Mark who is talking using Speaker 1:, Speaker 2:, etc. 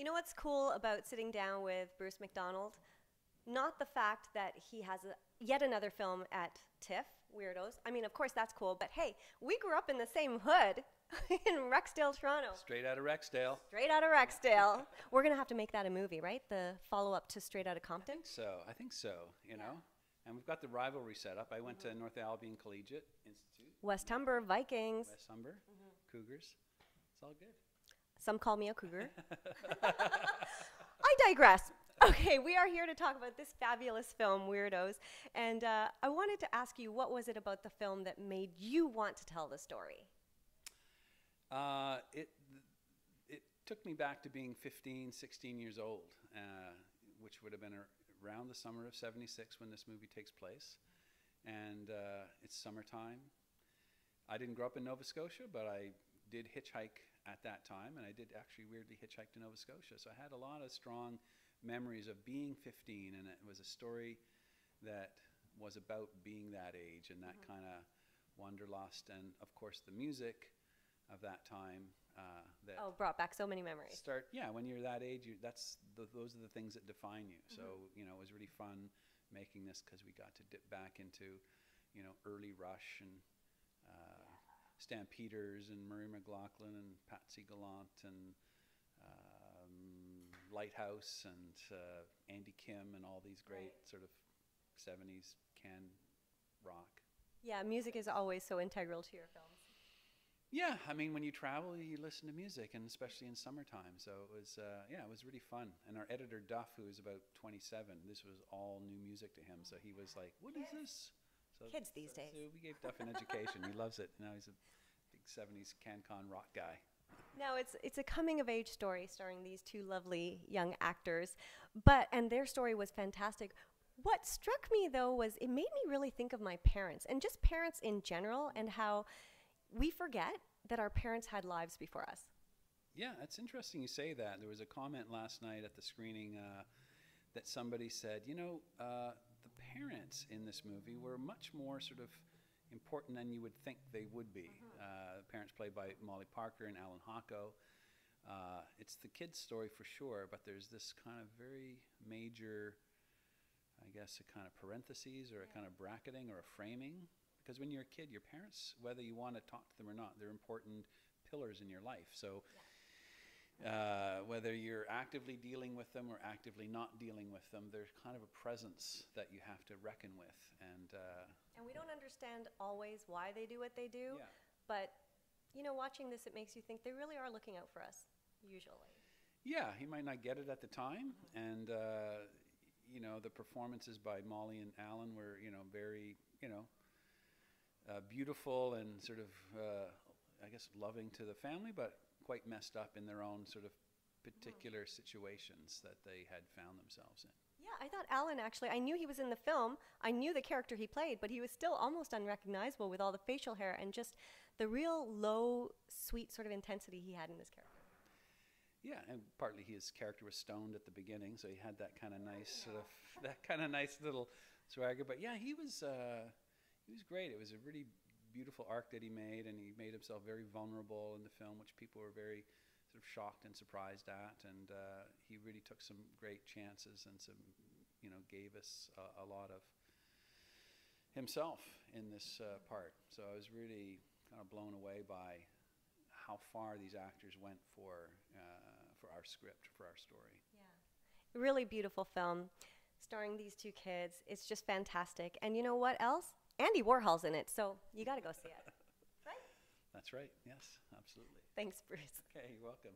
Speaker 1: You know what's cool about sitting down with Bruce McDonald? Not the fact that he has yet another film at TIFF, Weirdos. I mean, of course, that's cool, but hey, we grew up in the same hood in Rexdale, Toronto.
Speaker 2: Straight out of Rexdale.
Speaker 1: Straight out of Rexdale. We're going to have to make that a movie, right? The follow-up to Straight Outta Compton?
Speaker 2: I think so, you know. And we've got the rivalry set up. I went to North Albion Collegiate Institute.
Speaker 1: West Humber, Vikings.
Speaker 2: West Humber, Cougars. It's all good.
Speaker 1: Some call me a cougar. I digress. Okay, we are here to talk about this fabulous film, Weirdos. And I wanted to ask you, what was it about the film that made you want to tell the story?
Speaker 2: It took me back to being 15, 16 years old, which would have been around the summer of '76 when this movie takes place. And it's summertime. I didn't grow up in Nova Scotia, but I did hitchhike at that time, and I did actually weirdly hitchhike to Nova Scotia. So I had a lot of strong memories of being 15, and it was a story that was about being that age and that kind of wanderlust, and of course the music of that time that
Speaker 1: brought back so many memories.
Speaker 2: When you're that age, those are the things that define you. So you know, it was really fun making this because we got to dip back into, you know, early Rush and Stan Peters and Murray McLaughlin and Patsy Gallant and Lighthouse and Andy Kim and all these great sort of 70s canned rock. Yeah,
Speaker 1: music is always so integral to your films.
Speaker 2: Yeah, I mean, when you travel, you listen to music, and especially in summertime. So it was, it was really fun. And our editor, Duff, who was about 27, this was all new music to him. So he was like, what is this? So
Speaker 1: kids these days.
Speaker 2: So we gave Duff an education. He loves it. Now he's a big 70s CanCon rock guy.
Speaker 1: Now it's a coming-of-age story starring these two lovely young actors, and their story was fantastic. What struck me, though, was it made me really think of my parents, and just parents in general, and how we forget that our parents had lives before us.
Speaker 2: Yeah, it's interesting you say that. There was a comment last night at the screening that somebody said, you know, the parents in this movie were much more sort of important than you would think they would be. Parents played by Molly Parker and Alan Hocko. It's the kid's story for sure, but there's this kind of very major, I guess, a kind of parentheses or a kind of bracketing or a framing. Because when you're a kid, your parents, whether you want to talk to them or not, they're important pillars in your life. So whether you're actively dealing with them or actively not dealing with them, there's kind of a presence that you have to reckon with. And
Speaker 1: we don't understand always why they do what they do, but you know, watching this, it makes you think they really are looking out for us, usually. Yeah,
Speaker 2: he might not get it at the time, and you know, the performances by Molly and Alan were, you know, very, you know, beautiful and sort of, I guess, loving to the family, but quite messed up in their own sort of particular situations that they had found themselves in.
Speaker 1: Yeah, I thought Alan actually, I knew he was in the film, I knew the character he played, but he was still almost unrecognizable with all the facial hair and just the real low, sweet sort of intensity he had in his character.
Speaker 2: Yeah, and partly his character was stoned at the beginning, so he had that kind of nice sort of, that kind of nice little swagger. But yeah, he was great. It was a really beautiful arc that he made, and he made himself very vulnerable in the film, which people were very sort of shocked and surprised at. And he really took some great chances and some, you know, gave us a lot of himself in this part. So I was really kind of blown away by how far these actors went for our script, for our story.
Speaker 1: Yeah, really beautiful film, starring these two kids. It's just fantastic. And you know what else? Andy Warhol's in it, so you got to go see it. Right?
Speaker 2: That's right. Yes, absolutely.
Speaker 1: Thanks, Bruce.
Speaker 2: Okay, you're welcome.